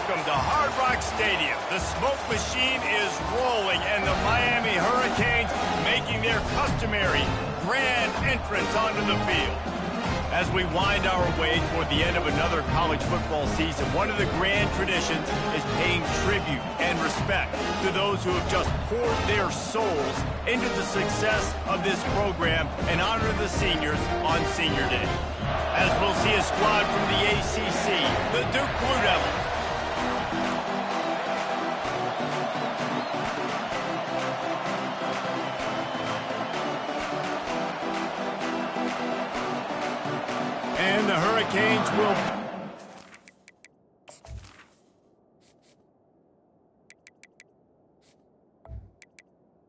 Welcome to Hard Rock Stadium. The smoke machine is rolling, and the Miami Hurricanes making their customary grand entrance onto the field. As we wind our way toward the end of another college football season, one of the grand traditions is paying tribute and respect to those who have just poured their souls into the success of this program and honor the seniors on Senior Day. As we'll see a squad from the ACC, the Duke Blue Devils. And the Hurricanes will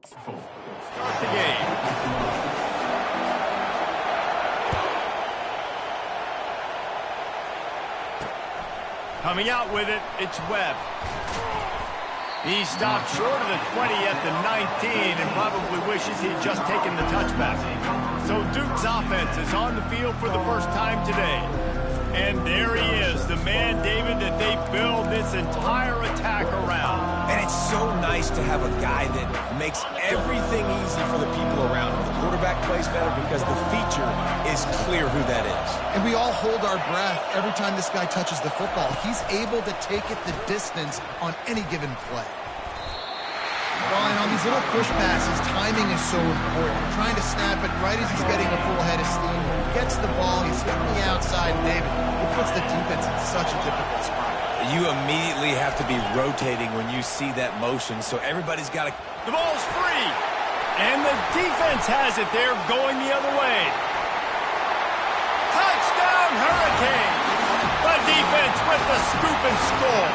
start the game. Coming out with it, it's Webb. He stopped short of the 20 at the 19 and probably wishes he'd just taken the touchback. So Duke's offense is on the field for the first time today. And there he is, the man, David, that they build this entire attack around. And it's so nice to have a guy that makes everything easy for the people around him. The quarterback plays better because the feature is clear who that is. And we all hold our breath every time this guy touches the football. He's able to take it the distance on any given play. Brian, on these little push passes, timing is so important. Trying to snap it right as he's getting a full head of steam. When he gets the ball, he's hitting the outside, David. It puts the defense in such a difficult spot. You immediately have to be rotating when you see that motion, so everybody's got to... The ball's free, and the defense has it there going the other way. Touchdown, Hurricanes! The defense with the scoop and score.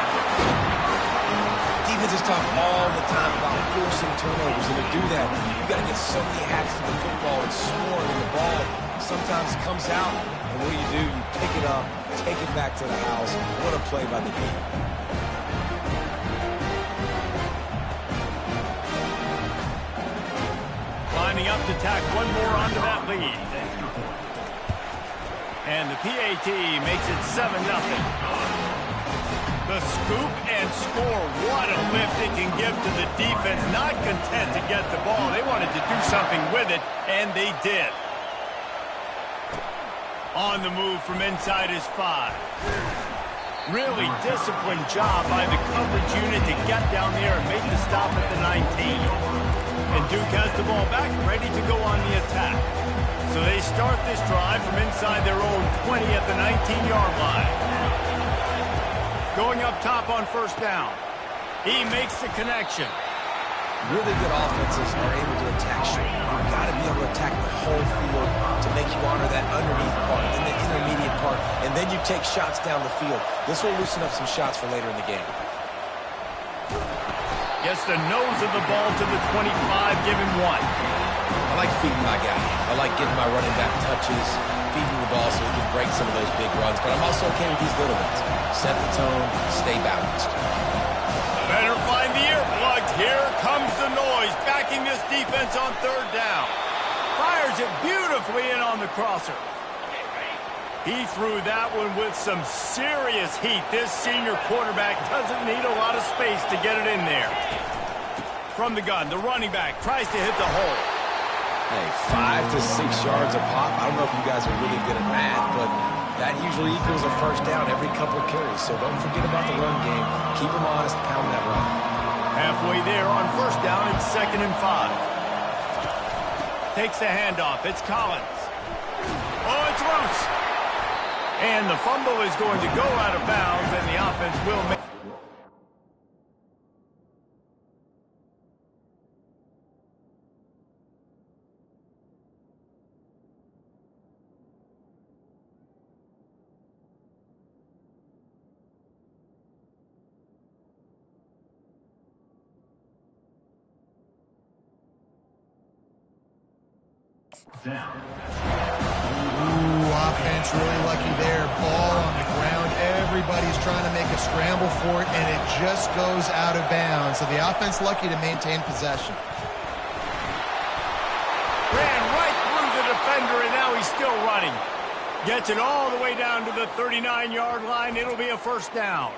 Defense is talking all the time about forcing turnovers, and to do that, you've got to get so many hacks to the football and score, and the ball sometimes comes out, and what do? You pick it up, take it back to the house. What a play by the team. Lining up to tack one more onto that lead. And the PAT makes it 7-0. The scoop and score. What a lift it can give to the defense. Not content to get the ball. They wanted to do something with it, and they did. On the move from inside his 5. Really disciplined job by the coverage unit to get down there and make the stop at the 19. And Duke has the ball back, ready to go on the attack. So they start this drive from inside their own 20 at the 19-yard line. Going up top on first down. He makes the connection. Really good offenses are able to attack short. You've got to be able to attack the whole field to make you honor that underneath part and the intermediate part, and then you take shots down the field. This will loosen up some shots for later in the game. Gets the nose of the ball to the 25, giving 1. I like feeding my guy. I like getting my running back touches, feeding the ball so he can break some of those big runs, but I'm also okay with these little ones. Set the tone, stay balanced. Better find the earplugs. Here comes the noise, backing this defense on third down. Fires it beautifully in on the crosser. He threw that one with some serious heat. This senior quarterback doesn't need a lot of space to get it in there. From the gun, the running back tries to hit the hole. Hey, 5 to 6 yards a pop. I don't know if you guys are really good at math, but that usually equals a first down every couple of carries. So don't forget about the run game. Keep them honest, pound that run. Halfway there on first down, it's 2nd and 5. Takes the handoff. It's Collins. Oh, it's loose. And the fumble is going to go out of bounds, and the offense will make... Offense really lucky there. Ball on the ground. Everybody's trying to make a scramble for it, and it just goes out of bounds. So the offense lucky to maintain possession. Ran right through the defender, and now he's still running. Gets it all the way down to the 39-yard line. It'll be a first down.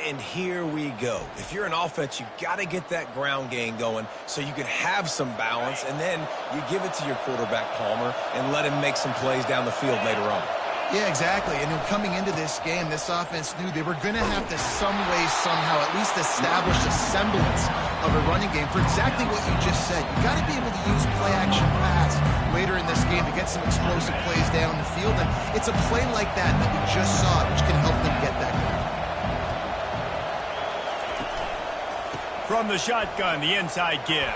And here we go. If you're an offense, you got to get that ground game going so you can have some balance, and then you give it to your quarterback, Palmer, and let him make some plays down the field later on. Yeah, exactly. And coming into this game, this offense knew they were going to have to some way, somehow, at least establish a semblance of a running game for exactly what you just said. You got to be able to use play-action pass later in this game to get some explosive plays down the field. And it's a play like that that we just saw, which can help them get that going. From the shotgun, the inside give.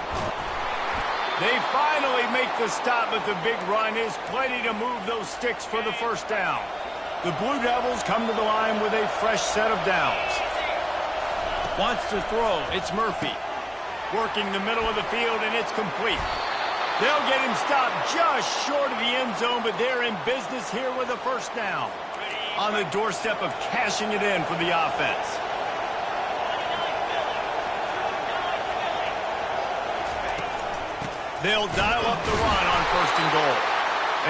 They finally make the stop, but the big run is plenty to move those sticks for the first down. The Blue Devils come to the line with a fresh set of downs. Wants to throw. It's Murphy. Working the middle of the field, and it's complete. They'll get him stopped just short of the end zone, but they're in business here with a first down. On the doorstep of cashing it in for the offense. They'll dial up the run on 1st and goal.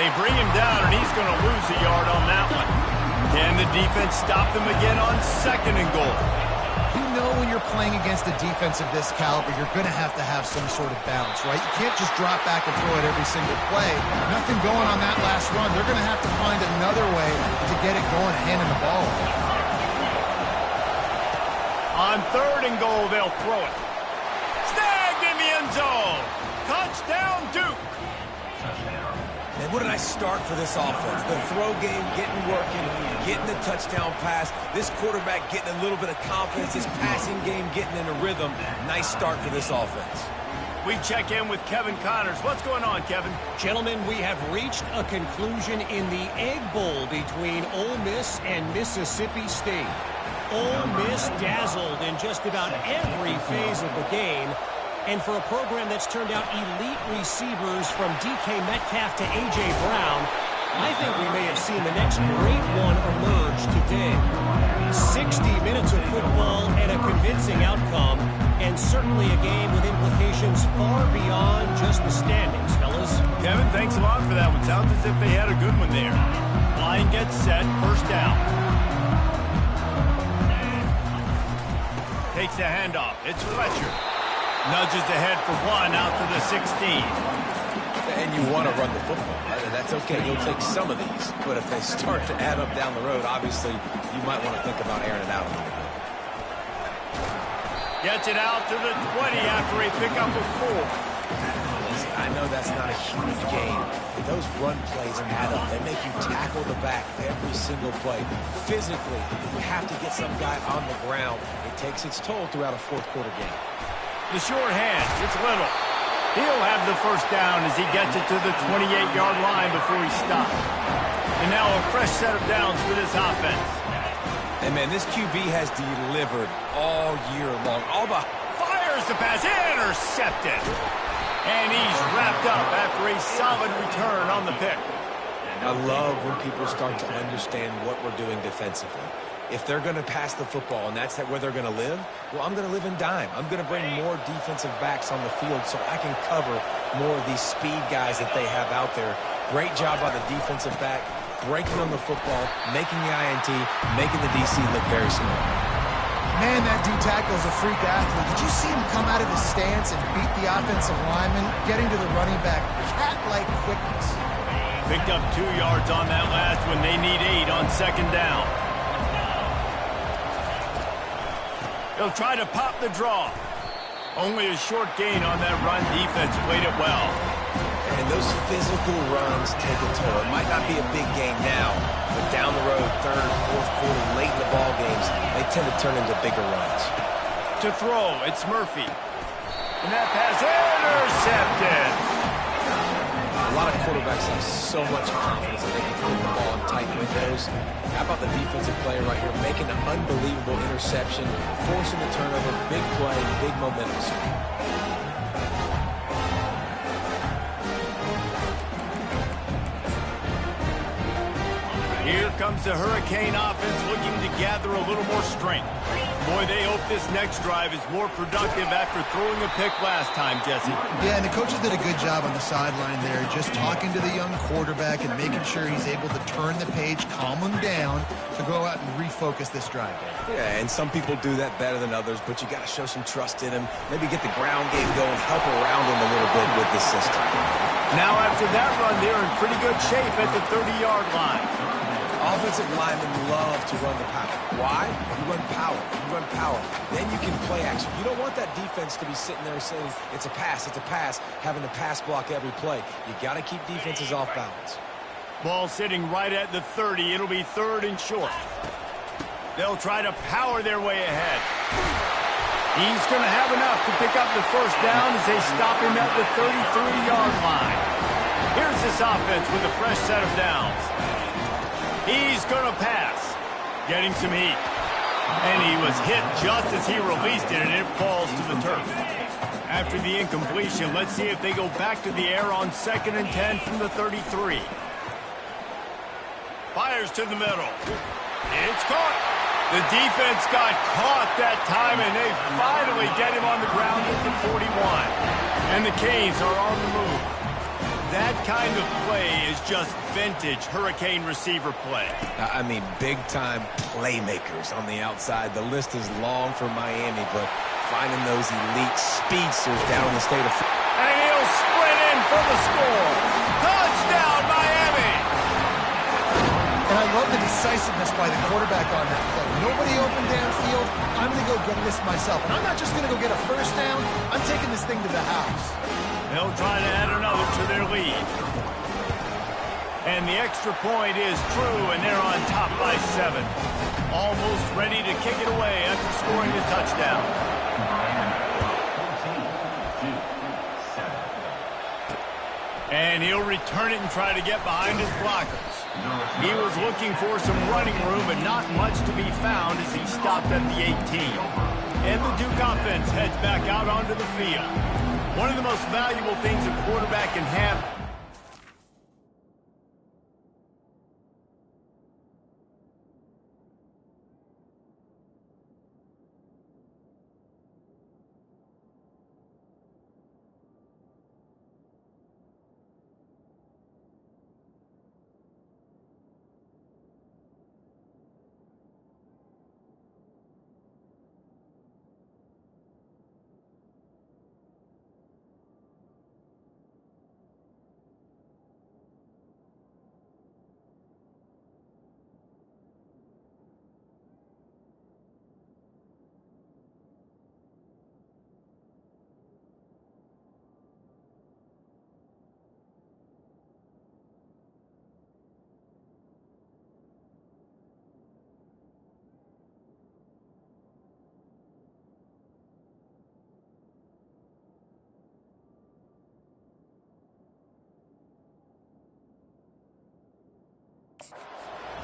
They bring him down, and he's going to lose a yard on that one. Can the defense stop them again on 2nd and goal? You know when you're playing against a defense of this caliber, you're going to have some sort of balance, right? You can't just drop back and throw it every single play. Nothing going on that last run. They're going to have to find another way to get it going, handing the ball. On 3rd and goal, they'll throw it. Snagged in the end zone. Touchdown, Duke. And what did I start for this offense? The throw game getting working, getting the touchdown pass. This quarterback getting a little bit of confidence. His passing game getting in a rhythm. Nice start for this offense. We check in with Kevin Connors. What's going on, Kevin? Gentlemen, we have reached a conclusion in the Egg Bowl between Ole Miss and Mississippi State. Ole Miss dazzled in just about every phase of the game. And for a program that's turned out elite receivers from DK Metcalf to A.J. Brown, I think we may have seen the next great one emerge today. 60 minutes of football and a convincing outcome, and certainly a game with implications far beyond just the standings, fellas. Kevin, thanks a lot for that one. Sounds as if they had a good one there. Line gets set, 1st down. Takes the handoff. It's Fletcher. Nudges ahead for 1 out to the 16. And you want to run the football. That's okay. You'll take some of these. But if they start to add up down the road, obviously, you might want to think about airing it out a little bit. Gets it out to the 20 after a pickup of 4. Listen, I know that's not a huge game, but those run plays add up. They make you tackle the back every single play. Physically, you have to get some guy on the ground. It takes its toll throughout a 4th quarter game. The short hand, it's Little. He'll have the first down as he gets it to the 28-yard line before he stops. And now a fresh set of downs for this offense. And, man, this QB has delivered all year long. All the fires the pass, intercepted. And he's wrapped up after a solid return on the pick. I love when people start to understand what we're doing defensively. If they're going to pass the football and that's where they're going to live, well, I'm going to live in dime. I'm going to bring more defensive backs on the field so I can cover more of these speed guys that they have out there. Great job by the defensive back, breaking on the football, making the INT, making the DC look very smart. Man, that D-tackle is a freak athlete. Did you see him come out of his stance and beat the offensive lineman, getting to the running back? Cat-like quickness. Picked up 2 yards on that last when they need 8 on 2nd down. He'll try to pop the draw. Only a short gain on that run. Defense played it well. And those physical runs take a toll. It might not be a big game now, but down the road, 3rd, 4th quarter, late in the ball games, they tend to turn into bigger runs. To throw, it's Murphy. And that pass intercepted. A lot of quarterbacks have so much confidence that they can throw the ball in tight windows. How about the defensive player right here making an unbelievable interception, forcing the turnover, big play, big momentum. Here comes the Hurricane offense looking to gather a little more strength. Boy, they hope this next drive is more productive after throwing a pick last time, Jesse. Yeah, and the coaches did a good job on the sideline there, just talking to the young quarterback and making sure he's able to turn the page, calm him down, to go out and refocus this drive. Yeah, and some people do that better than others, but you got to show some trust in him. Maybe get the ground game going, help around him a little bit with this system. Now after that run, they're in pretty good shape at the 30-yard line. Offensive linemen love to run the power. Why? You run power. You run power. Then you can play action. You don't want that defense to be sitting there saying, it's a pass, having to pass block every play. You got to keep defenses off balance. Ball sitting right at the 30. It'll be 3rd and short. They'll try to power their way ahead. He's going to have enough to pick up the first down as they stop him at the 33-yard line. Here's this offense with a fresh set of downs. He's going to pass, getting some heat. And he was hit just as he released it, and it falls to the turf. After the incompletion, let's see if they go back to the air on 2nd and 10 from the 33. Fires to the middle. It's caught. The defense got caught that time, and they finally get him on the ground at the 41. And the Canes are on the move. That kind of play is just vintage Hurricane receiver play. I mean, big-time playmakers on the outside. The list is long for Miami, but finding those elite speedsters down in the state of... And he'll sprint in for the score. Touchdown, Miami! And I love the decisiveness by the quarterback on that play. Nobody open downfield. I'm going to go get this myself. And I'm not just going to go get a first down. I'm taking this thing to the house. They'll try to add another to their lead. And the extra point is true, and they're on top by 7. Almost ready to kick it away after scoring the touchdown. And he'll return it and try to get behind his blockers. He was looking for some running room, but not much to be found as he stopped at the 18. And the Duke offense heads back out onto the field. One of the most valuable things a quarterback can have.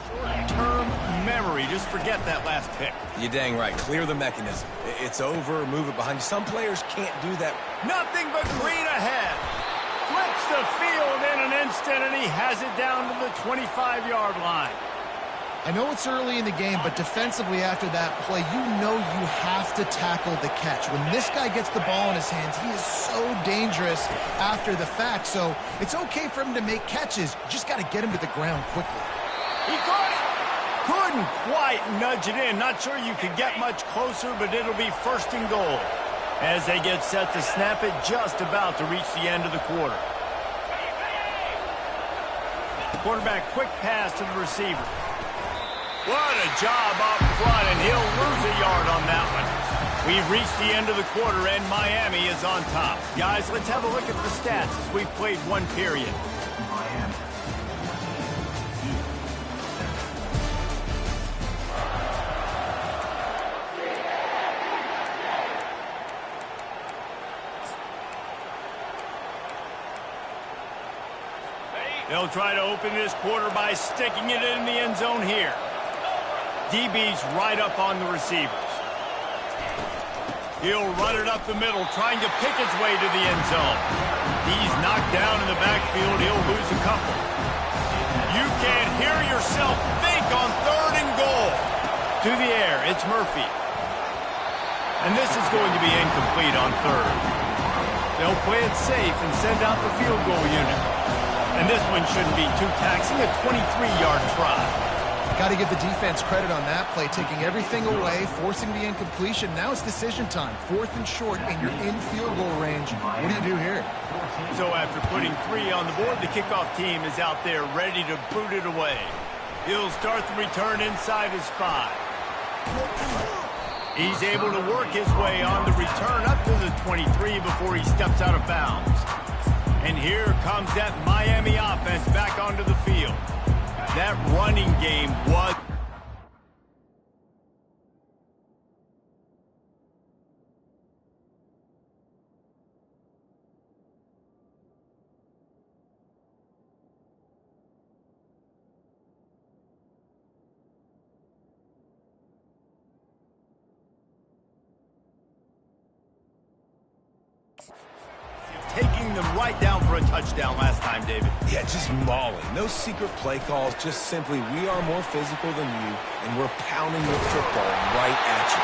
Short-term memory. Just forget that last pick. You're dang right. Clear the mechanism. It's over. Move it behind you. Some players can't do that. Nothing but green ahead. Flips the field in an instant, and he has it down to the 25-yard line. I know it's early in the game, but defensively after that play, you know you have to tackle the catch. When this guy gets the ball in his hands, he is so dangerous after the fact. So it's okay for him to make catches. You just got to get him to the ground quickly. He caught it. Couldn't quite nudge it in. Not sure you could get much closer, but it'll be 1st and goal as they get set to snap it just about to reach the end of the quarter. Quarterback quick pass to the receiver. What a job up front, and he'll lose a yard on that one. We've reached the end of the quarter, and Miami is on top. Guys, let's have a look at the stats as we've played one period. They'll try to open this quarter by sticking it in the end zone here. DB's right up on the receivers. He'll run it up the middle, trying to pick his way to the end zone. He's knocked down in the backfield. He'll lose a couple. You can't hear yourself think on 3rd and goal. To the air, it's Murphy. And this is going to be incomplete on third. They'll play it safe and send out the field goal unit. And this one shouldn't be too taxing, a 23-yard try. Got to give the defense credit on that play, taking everything away, forcing the incompletion. Now it's decision time. 4th and short, and you're in field goal range. What do you do here? So after putting 3 on the board, the kickoff team is out there ready to boot it away. He'll start the return inside his 5. He's able to work his way on the return up to the 23 before he steps out of bounds. And here comes that Miami offense back onto the field. That running game was... taking them right down for a touchdown last time, David. Yeah, just mauling. No secret play calls, just simply we are more physical than you, and we're pounding the football right at you.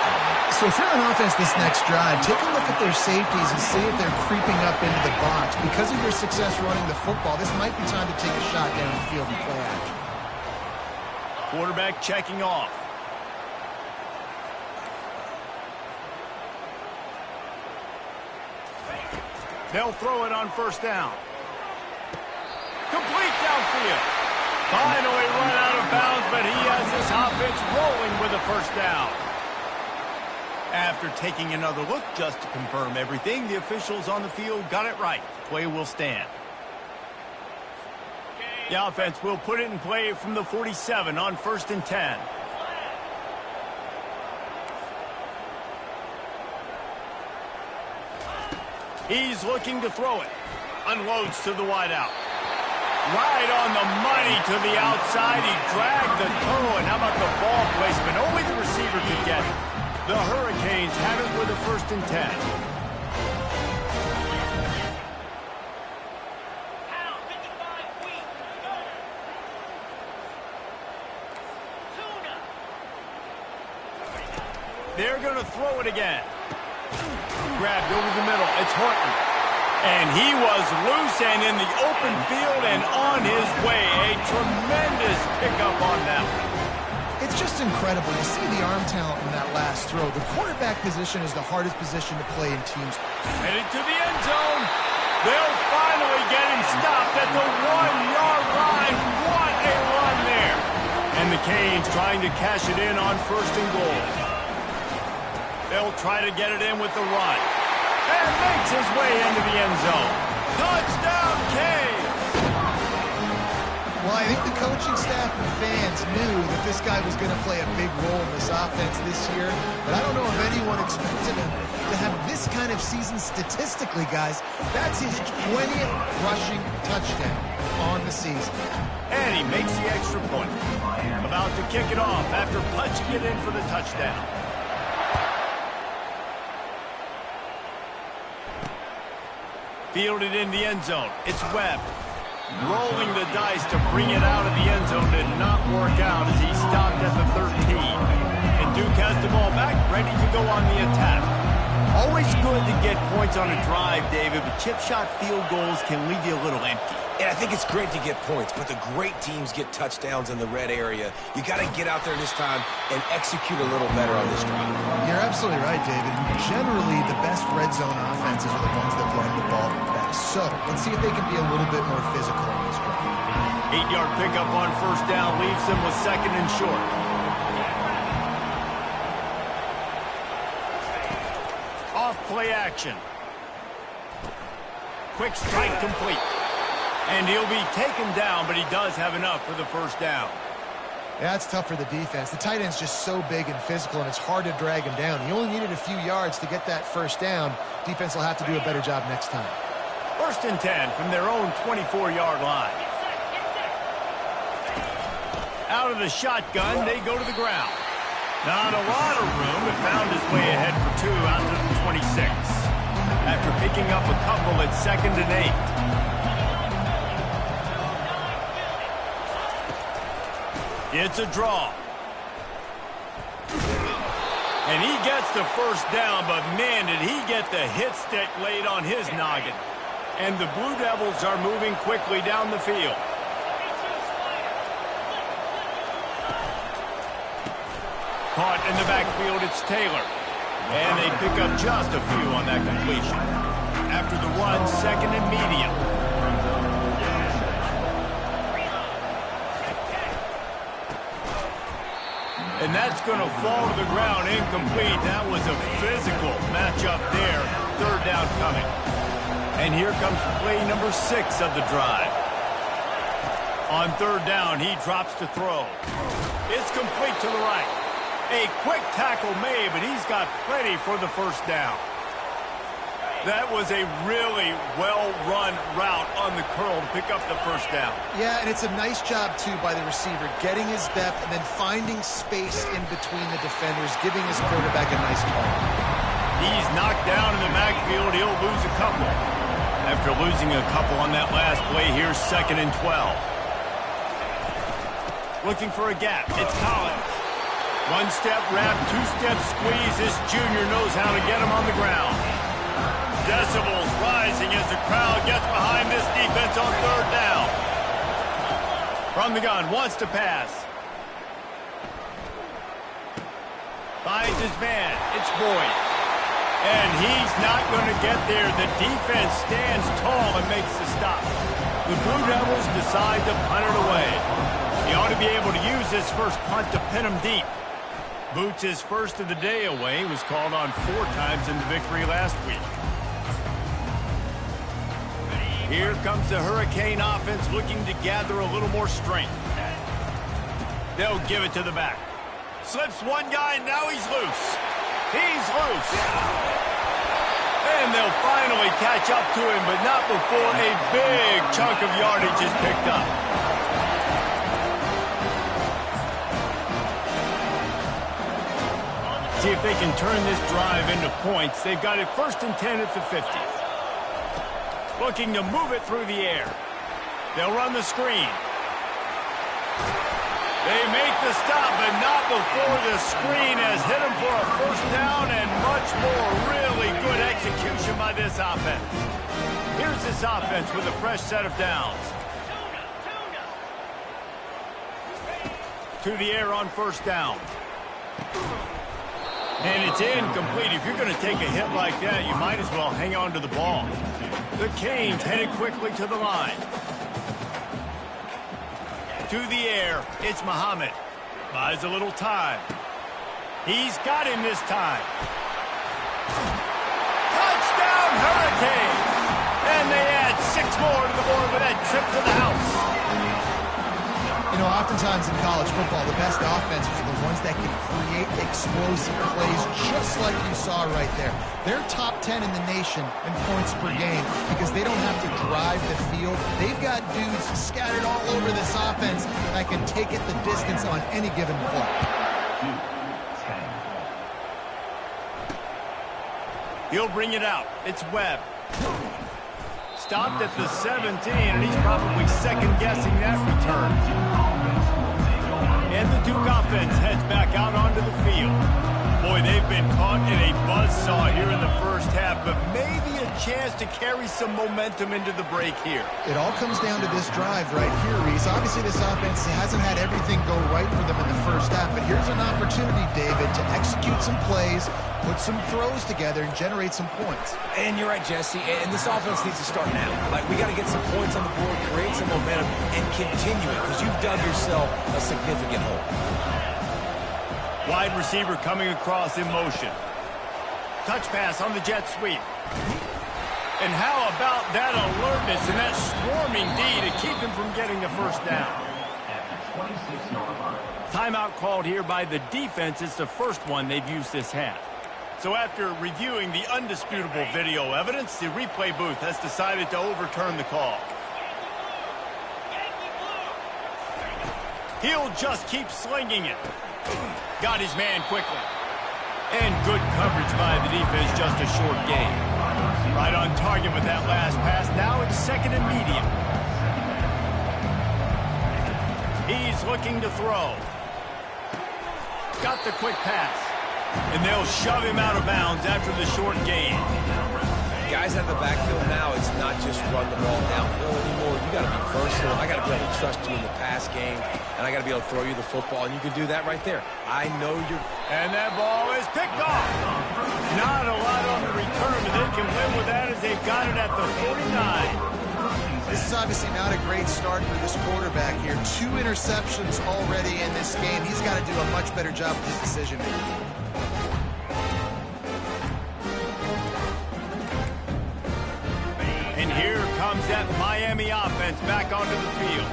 So if you're on offense this next drive, take a look at their safeties and see if they're creeping up into the box. Because of your success running the football, this might be time to take a shot down the field and play action. Quarterback checking off. They'll throw it on first down. Complete downfield. Finally run out of bounds, but he has this offense rolling with a first down. After taking another look just to confirm everything, the officials on the field got it right. Play will stand. The offense will put it in play from the 47 on 1st and 10. He's looking to throw it. Unloads to the wideout. Right on the money to the outside. He dragged the toe, and how about the ball placement? Only the receiver could get it. The Hurricanes have it with a 1st and 10. They're going to throw it again. Grabbed over the middle. It's Horton. And he was loose and in the open field and on his way. A tremendous pickup on that one. It's just incredible to see the arm talent in that last throw. The quarterback position is the hardest position to play in teams. Headed to the end zone. They'll finally get him stopped at the 1-yard line. What a run there. And the Canes trying to cash it in on 1st and goal. They'll try to get it in with the run. And makes his way into the end zone. Touchdown, Canes! Well, I think the coaching staff and fans knew that this guy was going to play a big role in this offense this year. But I don't know if anyone expected him to have this kind of season statistically, guys. That's his 20th rushing touchdown on the season. And he makes the extra point. About to kick it off after punching it in for the touchdown. Fielded in the end zone. It's Webb. Rolling the dice to bring it out of the end zone did not work out as he stopped at the 13. And Duke has the ball back, ready to go on the attack. Always good to get points on a drive, David, but chip shot field goals can leave you a little empty. And I think it's great to get points, but the great teams get touchdowns in the red area. You got to get out there this time and execute a little better on this drive. You're absolutely right, David. Generally, the best red zone offenses are the ones that run the ball best. So let's see if they can be a little bit more physical on this drive. 8-yard pickup on first down leaves them with 2nd and short. Off play action. Quick strike complete. And he'll be taken down, but he does have enough for the first down. Yeah, it's tough for the defense. The tight end's just so big and physical, and it's hard to drag him down. He only needed a few yards to get that first down. Defense will have to do a better job next time. 1st and 10 from their own 24-yard line. Out of the shotgun, they go to the ground. Not a lot of room, but found his way ahead for 2 out to the 26. After picking up a couple at 2nd and 8. It's a draw. And he gets the first down, but man, did he get the hit stick laid on his noggin. And the Blue Devils are moving quickly down the field. Caught in the backfield, it's Taylor. And they pick up just a few on that completion. After the run, second and medium. And that's going to fall to the ground, incomplete. That was a physical matchup there. Third down coming. And here comes play number 6 of the drive. On third down, he drops to throw. It's complete to the right. A quick tackle made, but he's got plenty for the first down. That was a really well-run route on the curl to pick up the first down. Yeah, and it's a nice job, too, by the receiver, getting his depth and then finding space in between the defenders, giving his quarterback a nice target. He's knocked down in the backfield. He'll lose a couple. After losing a couple on that last play, here's second and 12. Looking for a gap. It's Collins. One-step wrap, two-step squeeze. This junior knows how to get him on the ground. Decibels rising as the crowd gets behind this defense on third down. From the gun, wants to pass. Finds his man. It's Boyd. And he's not going to get there. The defense stands tall and makes the stop. The Blue Devils decide to punt it away. He ought to be able to use this first punt to pin him deep. Boots his first of the day away. He was called on 4 times in the victory last week. Here comes the Hurricane offense looking to gather a little more strength. They'll give it to the back. Slips one guy, now he's loose. He's loose. And they'll finally catch up to him, but not before a big chunk of yardage is picked up. See if they can turn this drive into points. They've got it first and 10 at the 50. Looking to move it through the air. They'll run the screen. They make the stop, but not before the screen has hit them for a first down and much more. Really good execution by this offense. Here's this offense with a fresh set of downs. To the air on first down. And it's incomplete. If you're going to take a hit like that, you might as well hang on to the ball. The Canes headed quickly to the line. To the air, it's Muhammad. Buys a little time. He's got him this time. Touchdown, Hurricanes! And they add 6 more to the board with that trip to the house. You know, oftentimes in college football, the best offenses are the ones that can create explosive plays just like you saw right there. They're top 10 in the nation in points per game because they don't have to drive the field. They've got dudes scattered all over this offense that can take it the distance on any given play. He'll bring it out. It's Webb. Stopped at the 17, and he's probably second-guessing that return. And the Duke offense heads back out onto the field. Boy, they've been caught in a buzzsaw here in the first half, but maybe a chance to carry some momentum into the break here. It all comes down to this drive right here, Reese. Obviously, this offense hasn't had everything go right for them in the first half, but here's an opportunity, David, to execute some plays, put some throws together, and generate some points. And you're right, Jesse, and this offense needs to start now. Like, we got to get some points on the board, create some momentum, and continue it, because you've dug yourself a significant hole. Wide receiver coming across in motion. Touch pass on the jet sweep. And how about that alertness and that swarming D to keep him from getting the first down? Timeout called here by the defense. It's the first one they've used this half. So after reviewing the undisputable video evidence, the replay booth has decided to overturn the call. He'll just keep slinging it. Got his man quickly. And good coverage by the defense, just a short gain. Right on target with that last pass. Now it's second and medium. He's looking to throw. Got the quick pass. And they'll shove him out of bounds after the short gain. Guys at the backfield now, it's not just run the ball downhill anymore. You got to be versatile. I got to be able to trust you in the pass game, and I got to be able to throw you the football, and you can do that right there. I know you're... And that ball is picked off. Not a lot on the return, but they can live with that as they've got it at the 49. This is obviously not a great start for this quarterback here. 2 interceptions already in this game. He's got to do a much better job with his decision-making. And here comes that Miami offense back onto the field.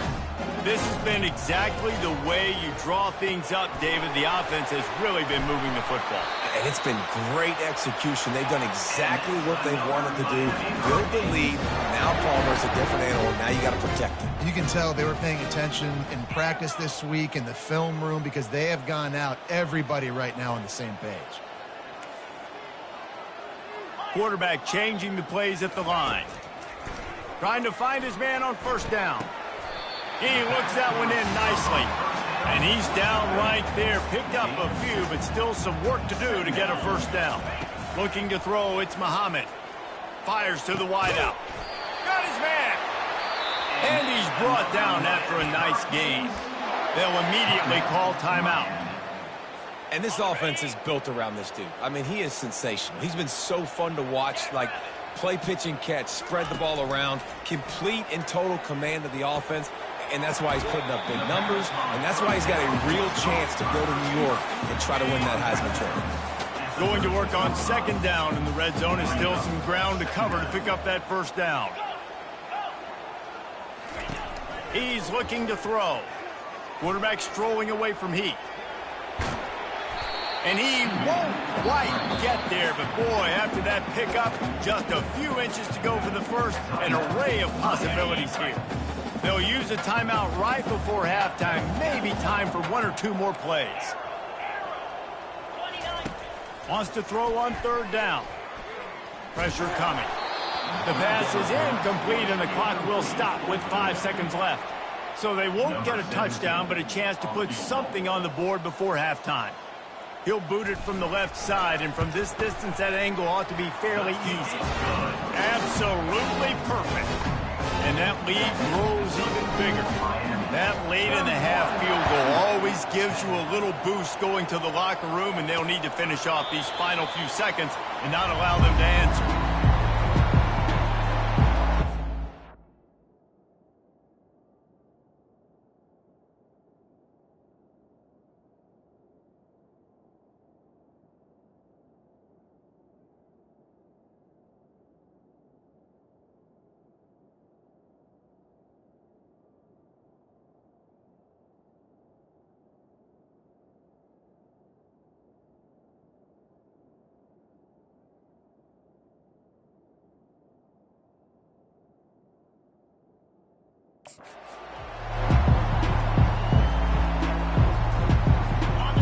This has been exactly the way you draw things up, David. The offense has really been moving the football. And it's been great execution. They've done exactly what they wanted to do. Build the lead. Now Palmer's a different animal. Now you got to protect him. You can tell they were paying attention in practice this week in the film room because they have gone out, everybody right now on the same page. Quarterback changing the plays at the line. Trying to find his man on first down. He looks that one in nicely. And he's down right there. Picked up a few, but still some work to do to get a first down. Looking to throw, it's Muhammad. Fires to the wideout. Got his man. And he's brought down after a nice gain. They'll immediately call timeout. And this offense is built around this dude. I mean, he is sensational. He's been so fun to watch, like play, pitch, and catch, spread the ball around, complete and total command of the offense, and that's why he's putting up big numbers, and that's why he's got a real chance to go to New York and try to win that Heisman Trophy. Going to work on second down in the red zone. Is still some ground to cover to pick up that first down. He's looking to throw. Quarterback strolling away from Heat. And he won't quite get there, but boy, after that pickup, just a few inches to go for the first. An array of possibilities here. They'll use a timeout right before halftime, maybe time for 1 or 2 more plays. Wants to throw on third down. Pressure coming. The pass is incomplete, and the clock will stop with 5 seconds left. So they won't get a touchdown, but a chance to put something on the board before halftime. He'll boot it from the left side, and from this distance, that angle ought to be fairly easy. Absolutely perfect. And that lead grows even bigger. That late-in-the-half field goal always gives you a little boost going to the locker room, and they'll need to finish off these final few seconds and not allow them to answer.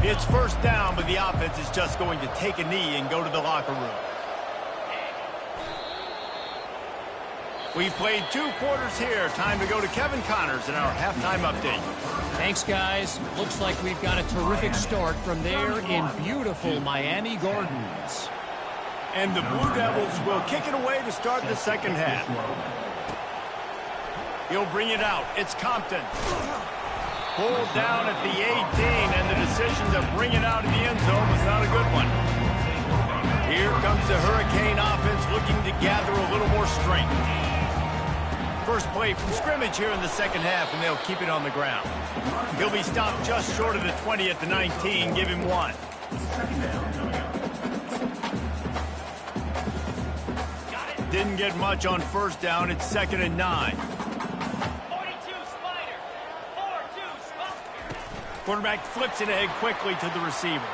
It's first down, but the offense is just going to take a knee and go to the locker room. We've played 2 quarters here. Time to go to Kevin Connors in our halftime update. Thanks, guys. Looks like we've got a terrific start from there in beautiful Miami Gardens. And the Blue Devils will kick it away to start the second half. He'll bring it out. It's Compton. Pulled down at the 18, and the decision to bring it out of the end zone was not a good one. Here comes the Hurricane offense looking to gather a little more strength. First play from scrimmage here in the second half, and they'll keep it on the ground. He'll be stopped just short of the 20 at the 19. Give him 1. Didn't get much on first down. It's 2nd and 9. Quarterback flips it ahead quickly to the receiver.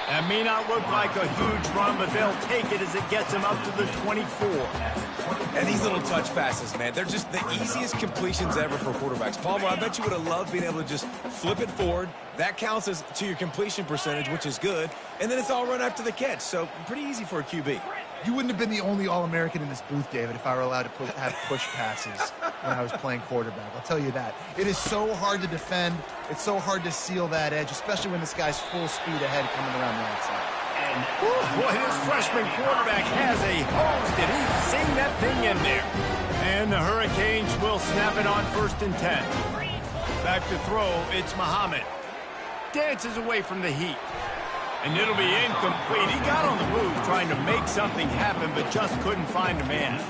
That may not look like a huge run, but they'll take it as it gets them up to the 24. And these little touch passes, man, they're just the easiest completions ever for quarterbacks. Palmer, I bet you would have loved being able to just flip it forward. That counts as to your completion percentage, which is good. And then it's all run after the catch, so pretty easy for a QB. You wouldn't have been the only All-American in this booth, David, if I were allowed to have push passes. when I was playing quarterback. I'll tell you that. It is so hard to defend. It's so hard to seal that edge, especially when this guy's full speed ahead coming around the outside. Boy, this freshman quarterback has a hose. Did he sing that thing in there? And the Hurricanes will snap it on 1st and 10. Back to throw, it's Muhammad. Dances away from the heat. And it'll be incomplete. He got on the move trying to make something happen, but just couldn't find a man.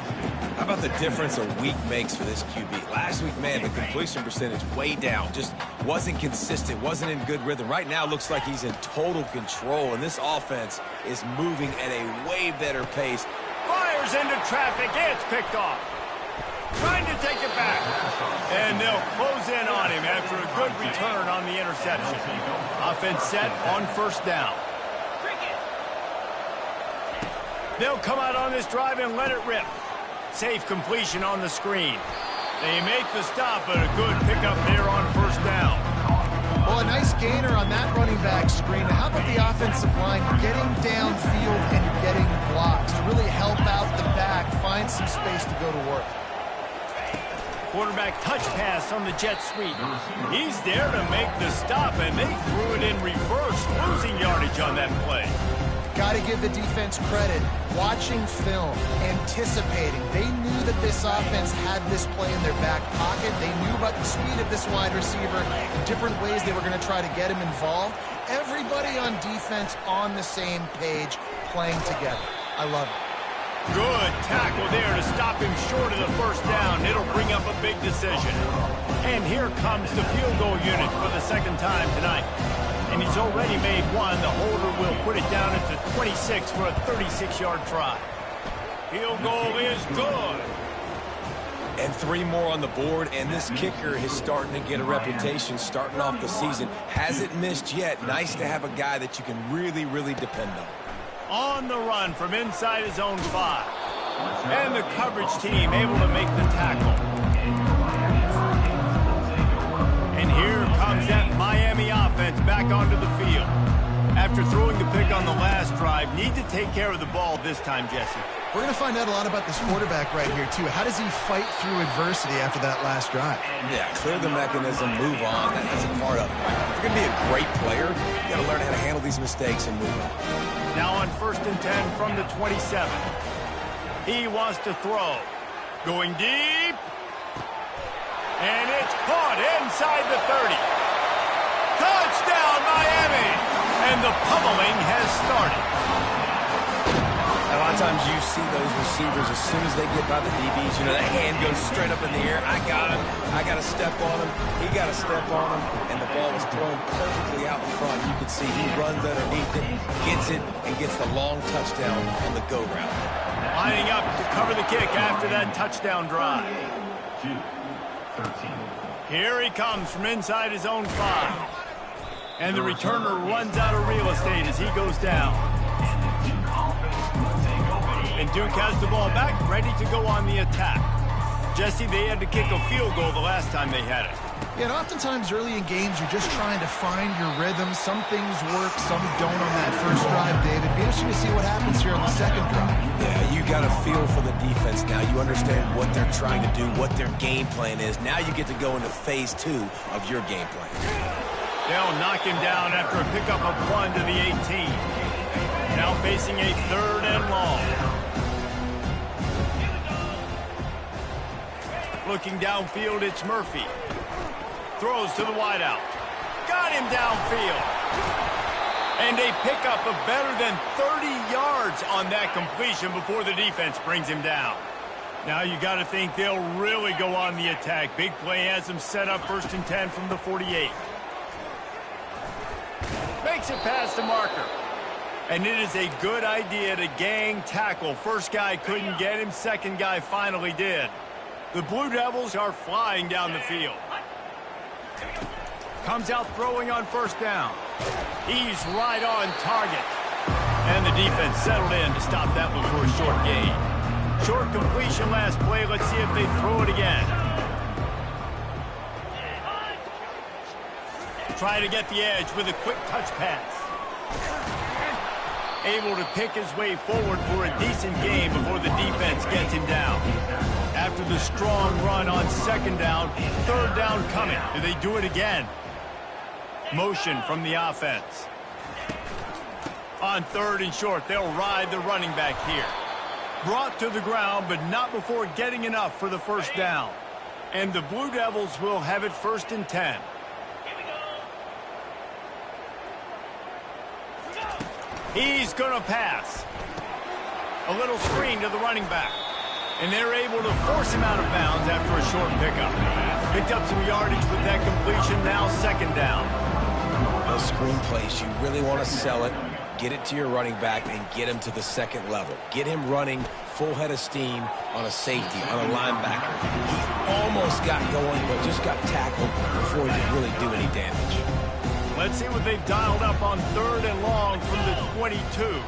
How about the difference a week makes for this QB? Last week, man, the completion percentage way down. Just wasn't consistent, wasn't in good rhythm. Right now, looks like he's in total control, and this offense is moving at a way better pace. Fires into traffic. It's picked off. Trying to take it back. And they'll close in on him after a good return on the interception. Offense set on 1st down. They'll come out on this drive and let it rip. Safe completion on the screen. They make the stop, but a good pickup there on 1st down. Well, a nice gainer on that running back screen. How about the offensive line getting downfield and getting blocks to really help out the back, find some space to go to work. Quarterback touch pass on the jet sweep. He's there to make the stop, and they threw it in reverse, losing yardage on that play. Got to give the defense credit. Watching film, anticipating. They knew that this offense had this play in their back pocket. They knew about the speed of this wide receiver, different ways they were going to try to get him involved. Everybody on defense on the same page, playing together. I love it. Good tackle there to stop him short of the 1st down. It'll bring up a big decision. And here comes the field goal unit for the 2nd time tonight. And he's already made one. The holder will put it down at the 26 for a 36-yard try. Field goal is good. And 3 more on the board, and this kicker is starting to get a reputation starting off the season. Hasn't missed yet. Nice to have a guy that you can really, really depend on. On the run from inside his own 5. And the coverage team able to make the tackle. And here comes that Miami offense back onto the field. After throwing the pick on the last drive, need to take care of the ball this time, Jesse. We're going to find out a lot about this quarterback right here, too. How does he fight through adversity after that last drive? Yeah, clear the mechanism, move on. That's a part of it. If you're going to be a great player, you got to learn how to handle these mistakes and move on. Now on 1st and 10 from the 27. He wants to throw. Going deep. And it's caught inside the 30. Touchdown, Miami! And the pummeling has started. A lot of times you see those receivers, as soon as they get by the DBs, you know, that hand goes straight up in the air. I got him. I got to step on him. He got to step on him. And the ball was thrown perfectly out in front. You can see he runs underneath it, gets it, and gets the long touchdown on the go route. Lining up to cover the kick after that touchdown drive. Here he comes from inside his own 5. And the returner runs out of real estate as he goes down. And Duke has the ball back, ready to go on the attack. Jesse, they had to kick a field goal the last time they had it. Yeah, and oftentimes early in games, you're just trying to find your rhythm. Some things work, some don't on that first drive, David. Be interesting to see what happens here on the 2nd drive. Yeah, you got a feel for the defense now. You understand what they're trying to do, what their game plan is. Now you get to go into phase 2 of your game plan. They'll knock him down after a pickup of 1 to the 18. Now facing a 3rd and long. Looking downfield, it's Murphy. Throws to the wideout. Got him downfield. And a pickup of better than 30 yards on that completion before the defense brings him down. Now you got to think they'll really go on the attack. Big play has them set up 1st and 10 from the 48. Makes it past the marker. And it is a good idea to gang tackle. First guy couldn't get him. Second guy finally did. The Blue Devils are flying down the field. Comes out throwing on 1st down. He's right on target. And the defense settled in to stop that one for a short gain. Short completion last play. Let's see if they throw it again. Try to get the edge with a quick touch pass. able to pick his way forward for a decent game before the defense gets him down. After the strong run on second down, third down coming. Do they do it again? Motion from the offense. On third and short, they'll ride the running back here. Brought to the ground, but not before getting enough for the first down. And the Blue Devils will have it 1st and 10. He's going to pass. A little screen to the running back. And they're able to force him out of bounds after a short pickup. Picked up some yardage with that completion, now second down. Those screen plays, you really want to sell it, get it to your running back, and get him to the second level. Get him running full head of steam on a safety, on a linebacker. He almost got going, but just got tackled before he could really do any damage. Let's see what they've dialed up on third and long from the 22.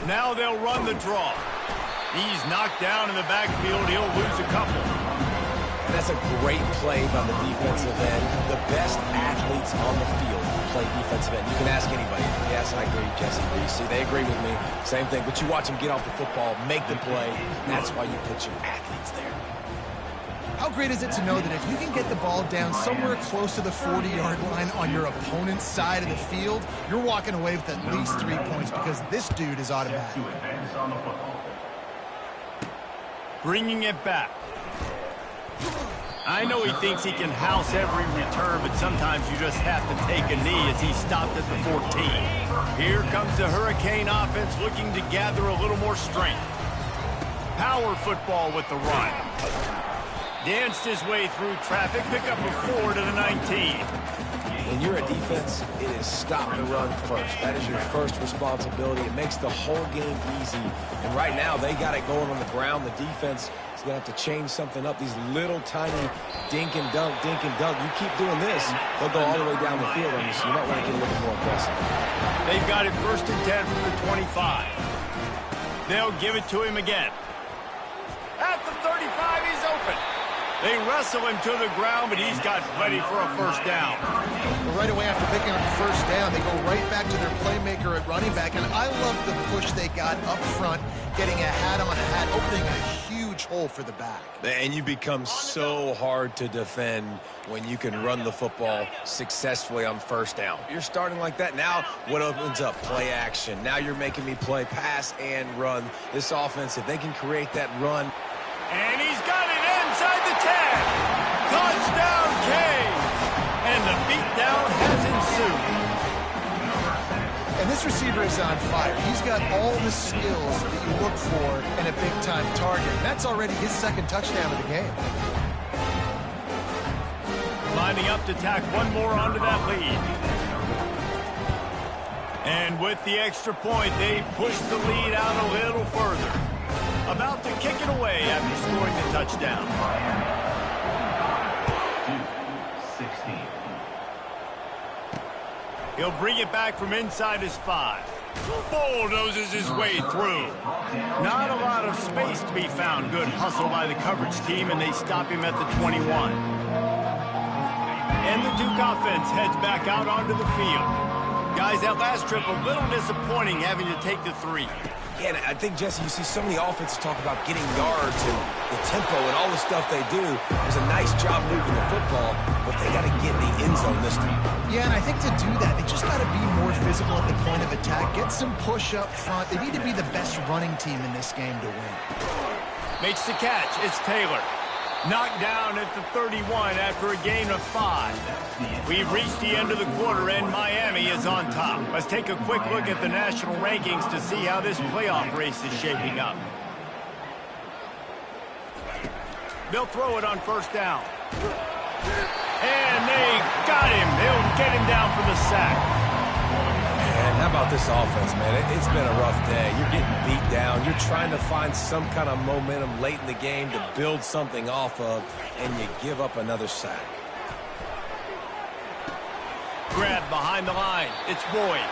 Now they'll run the draw. He's knocked down in the backfield. He'll lose a couple. And that's a great play by the defensive end. The best athletes on the field play defensive end. You can ask anybody. Yes, I agree. Jesse agrees. See, they agree with me. Same thing. But you watch them get off the football, make the play. That's why you put your athletes there. How great is it to know that if you can get the ball down somewhere close to the 40-yard line on your opponent's side of the field, you're walking away with at least 3 points because this dude is automatic. Bringing it back. I know he thinks he can house every return, but sometimes you just have to take a knee as he stopped at the 14. Here comes the Hurricane offense looking to gather a little more strength. Power football with the run. Danced his way through traffic, pick up a 4 to the 19. When you're a defense, it is stop the run first. That is your first responsibility. It makes the whole game easy. And right now, they got it going on the ground. The defense is going to have to change something up. These little tiny dink and dunk, dink and dunk. You keep doing this, they'll go all the way down the field on you, so you might want to get a little more aggressive. They've got it 1st and 10 from the 25. They'll give it to him again. At the 35, he's open. They wrestle him to the ground, but he's got plenty for a first down. Well, right away after picking up the first down, they go right back to their playmaker at running back. And I love the push they got up front, getting a hat-on-hat, opening a huge hole for the back. And you become so hard to defend when you can run the football successfully on first down. You're starting like that. Now what opens up? Play action. Now you're making me play pass and run. This offense, if they can create that run. And he's got it inside the 10. Touchdown, Kane. And the beatdown has ensued. And this receiver is on fire. He's got all the skills that you look for in a big-time target. That's already his second touchdown of the game. Lining up to tack one more onto that lead. And with the extra point, they push the lead out a little further. About to kick it away after scoring the touchdown. 16. He'll bring it back from inside his 5. Bulldozes his way through. Not a lot of space to be found. Good hustle by the coverage team, and they stop him at the 21. And the Duke offense heads back out onto the field. Guys, that last trip, a little disappointing having to take the 3. Yeah, and I think, Jesse, you see so many offenses talk about getting yards and the tempo and all the stuff they do. It was a nice job moving the football, but they got to get in the end zone this time. Yeah, and I think to do that, they just got to be more physical at the point of attack. Get some push up front. They need to be the best running team in this game to win. Makes the catch. It's Taylor. Knocked down at the 31 after a gain of 5. We've reached the end of the quarter, and Miami is on top. Let's take a quick look at the national rankings to see how this playoff race is shaping up. They'll throw it on first down. And they got him. They'll get him down for the sack. Man, how about this offense, man? It's been a rough day. You're getting beat down. You're trying to find some kind of momentum late in the game to build something off of, and you give up another sack. Grab behind the line. It's Boyd.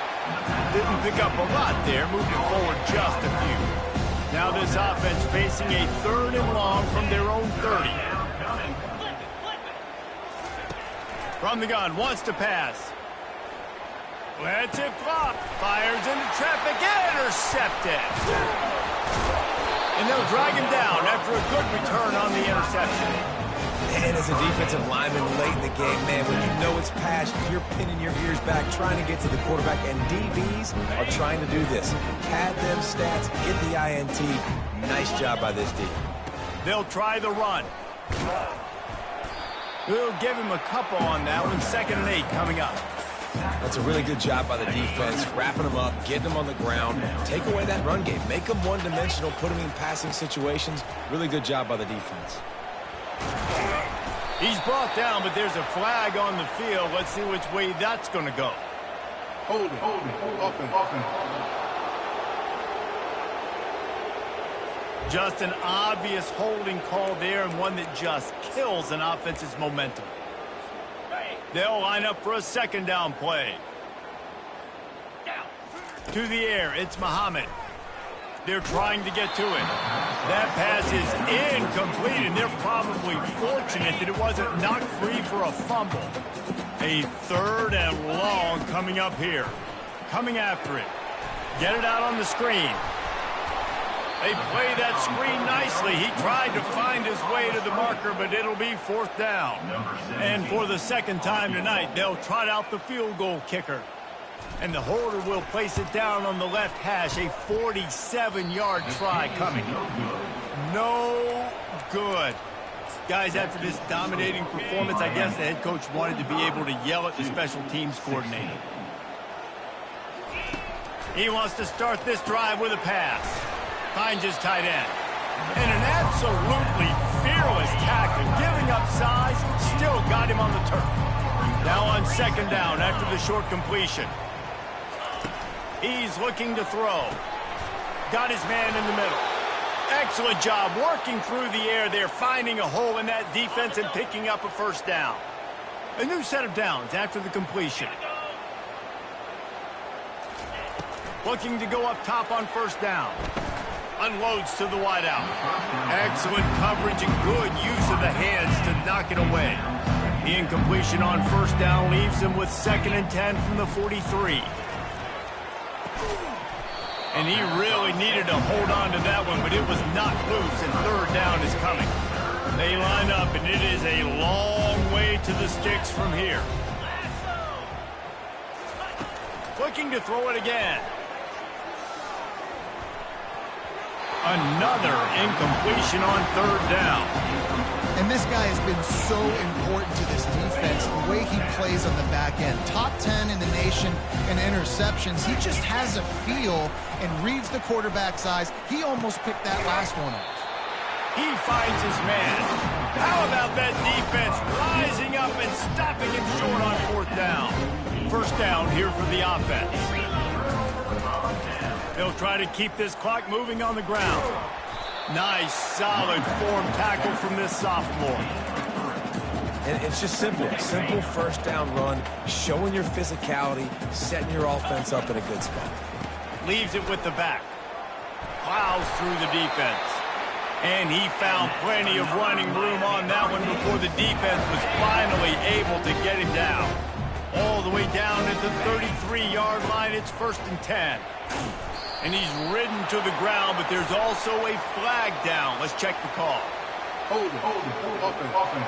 Didn't pick up a lot there. Moved it forward just a few. Now this offense facing a 3rd and long from their own 30. From the gun, wants to pass. Lets it flop. Fires into traffic. Intercepted. And they'll drag him down after a good return on the interception. And as a defensive lineman late in the game, man, when you know it's passed, you're pinning your ears back, trying to get to the quarterback, and DBs are trying to do this. Pad them stats, get the INT. Nice job by this D. They'll try the run. We'll give him a couple on that one. 2nd and 8 coming up. That's a really good job by the defense, wrapping them up, getting them on the ground, take away that run game, make them one-dimensional, put them in passing situations. Really good job by the defense. He's brought down, but there's a flag on the field. Let's see which way that's going to go. Hold it. Offense. Just an obvious holding call there, and one that just kills an offense's momentum. They'll line up for a 2nd down play. To the air, it's Muhammad. They're trying to get to it. That pass is incomplete, and they're probably fortunate that it wasn't knocked free for a fumble. A 3rd and long coming up here. Coming after it. Get it out on the screen. They play that screen nicely. He tried to find his way to the marker, but it'll be 4th down. And for the 2nd time tonight, they'll trot out the field goal kicker. And the holder will place it down on the left hash. A 47-yard try coming. No good. Guys, after this dominating performance, I guess the head coach wanted to be able to yell at the special teams coordinator. He wants to start this drive with a pass. Finds his tight end. And an absolutely fearless tackle, giving up size, still got him on the turf. Now on 2nd down after the short completion. He's looking to throw. Got his man in the middle. Excellent job working through the air there, finding a hole in that defense and picking up a 1st down. A new set of downs after the completion. Looking to go up top on 1st down. Unloads to the wideout. Excellent coverage and good use of the hands to knock it away. The incompletion on 1st down leaves him with 2nd and 10 from the 43. And he really needed to hold on to that one, but it was knocked loose, and 3rd down is coming. They line up, and it is a long way to the sticks from here. Looking to throw it again. Another incompletion on 3rd down. And this guy has been so important to this defense, the way he plays on the back end. Top 10 in the nation in interceptions. He just has a feel and reads the quarterback's eyes. He almost picked that last one off. He finds his man. How about that defense rising up and stopping him short on 4th down? 1st down here for the offense. They'll try to keep this clock moving on the ground. Nice, solid form tackle from this sophomore. And it's just simple 1st down run, showing your physicality, setting your offense up in a good spot. Leaves it with the back. Plows through the defense. And he found plenty of running room on that one before the defense was finally able to get him down. All the way down at the 33-yard line, it's 1st and 10. And he's ridden to the ground, but there's also a flag down. Let's check the call. Hold it. Offense.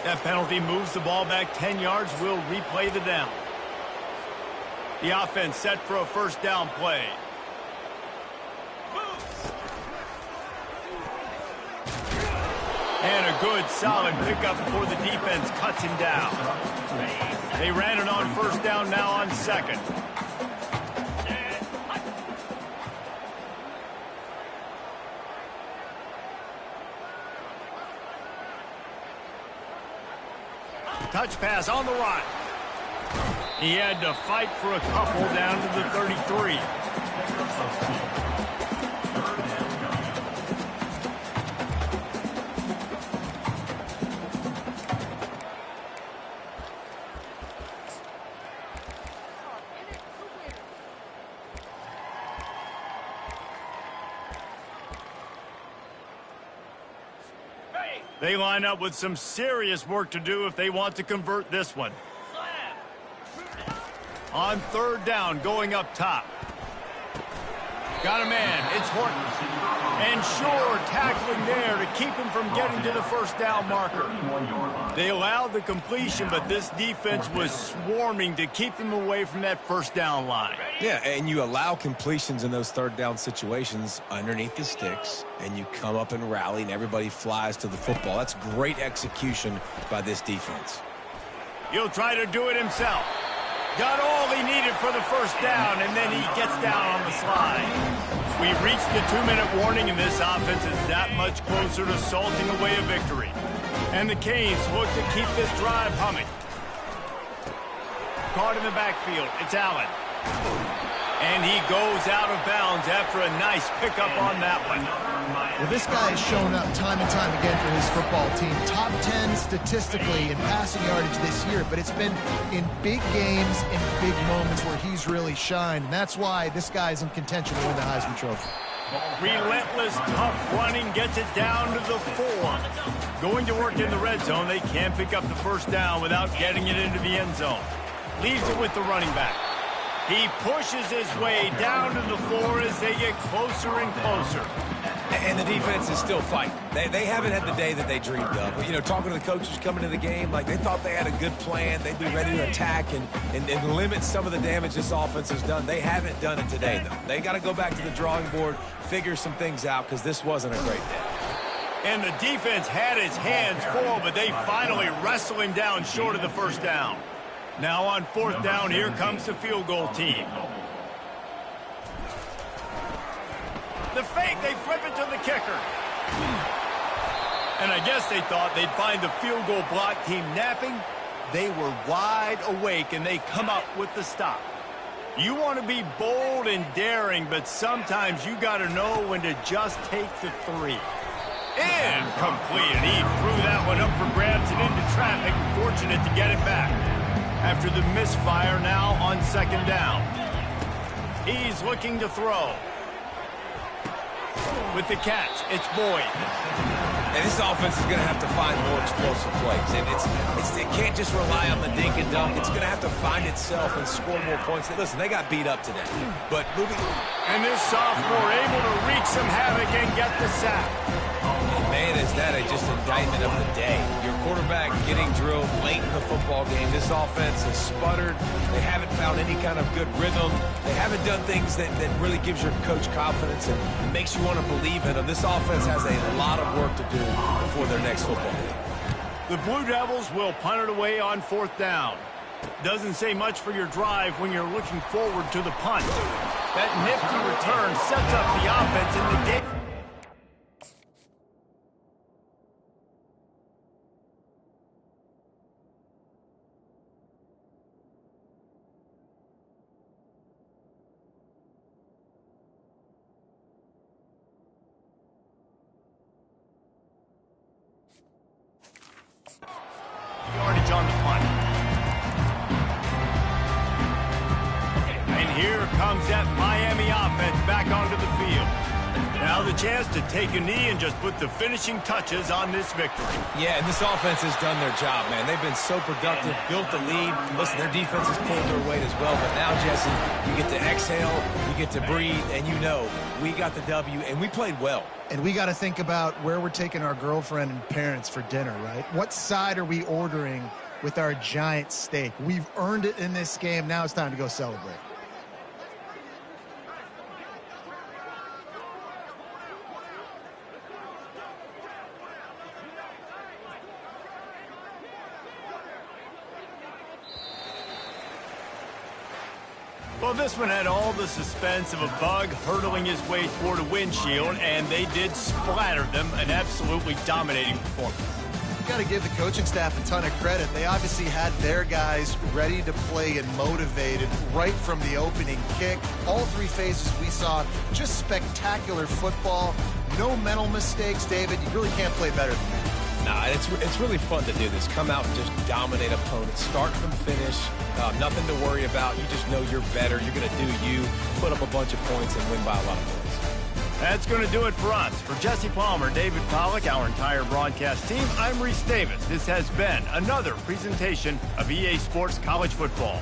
That penalty moves the ball back 10 yards. We'll replay the down. The offense set for a 1st down play. And a good, solid pickup before the defense cuts him down. They ran it on 1st down, now on 2nd. Touch pass on the right. He had to fight for a couple down to the 33. They line up with some serious work to do if they want to convert this one. On third down, going up top. Got a man. It's Horton. And sure, tackling there to keep him from getting to the first down marker. They allowed the completion, but this defense was swarming to keep them away from that first down line. Yeah, and you allow completions in those third down situations underneath the sticks, and you come up and rally, and everybody flies to the football. That's great execution by this defense. He'll try to do it himself. Got all he needed for the first down, and then he gets down on the slide. We've reached the 2-minute warning, and this offense is that much closer to salting away a victory. And the Canes look to keep this drive humming. Caught in the backfield. It's Allen. And he goes out of bounds after a nice pickup on that one. Well, this guy has shown up time and time again for his football team. Top 10 statistically in passing yardage this year, but it's been in big games, in big moments where he's really shined. And that's why this guy's in contention to win the Heisman Trophy. Relentless, tough running gets it down to the 4. Going to work in the red zone, they can't pick up the first down without getting it into the end zone. Leaves it with the running back. He pushes his way down to the floor as they get closer and closer. And the defense is still fighting. They haven't had the day that they dreamed of. But, you know, talking to the coaches coming to the game, like they thought they had a good plan. They'd be ready to attack and limit some of the damage this offense has done. They haven't done it today, though. They got to go back to the drawing board, figure some things out, because this wasn't a great day. And the defense had his hands full, but they finally wrestle him down short of the first down. Now on fourth down, here comes the field goal team. The fake, they flip it to the kicker. And I guess they thought they'd find the field goal block team napping. They were wide awake, and they come up with the stop. You want to be bold and daring, but sometimes you got to know when to just take the 3. Incomplete. He threw that one up for grabs and into traffic. Fortunate to get it back. After the misfire, now on second down. He's looking to throw. With the catch, it's Boyd. And this offense is going to have to find more explosive plays. And it can't just rely on the dink and dunk. It's going to have to find itself and score more points. Listen, they got beat up today. But moving... And this sophomore able to wreak some havoc and get the sack. Man, is that just indictment of the day. Your quarterback getting drilled late in the football game. This offense has sputtered. They haven't found any kind of good rhythm. They haven't done things that really gives your coach confidence and makes you want to believe in them. This offense has a lot of work to do before their next football game. The Blue Devils will punt it away on fourth down. Doesn't say much for your drive when you're looking forward to the punt. That nifty return sets up the offense in the game. Yardage on the punt. And here comes that Miami offense back onto the field. Now the chance to take a knee and just put the finishing touches on this victory. Yeah, and this offense has done their job, man. They've been so productive, built the lead. Listen, their defense has pulled their weight as well. But now, Jesse, you get to exhale, you get to breathe, and you know we got the W, and we played well. And we got to think about where we're taking our girlfriend and parents for dinner, right? What side are we ordering with our giant steak? We've earned it in this game. Now it's time to go celebrate. Well, this one had all the suspense of a bug hurtling his way toward a windshield, and they did splatter them, an absolutely dominating performance. You got to give the coaching staff a ton of credit. They obviously had their guys ready to play and motivated right from the opening kick. All 3 phases we saw, just spectacular football. No mental mistakes, David. You really can't play better than that. Nah, it's really fun to do this. Come out and just dominate opponents. Start from finish. Nothing to worry about. You just know you're better. You're going to do you, put up a bunch of points, and win by a lot of points. That's going to do it for us. For Jesse Palmer, David Pollack, our entire broadcast team, I'm Reese Davis. This has been another presentation of EA Sports College Football.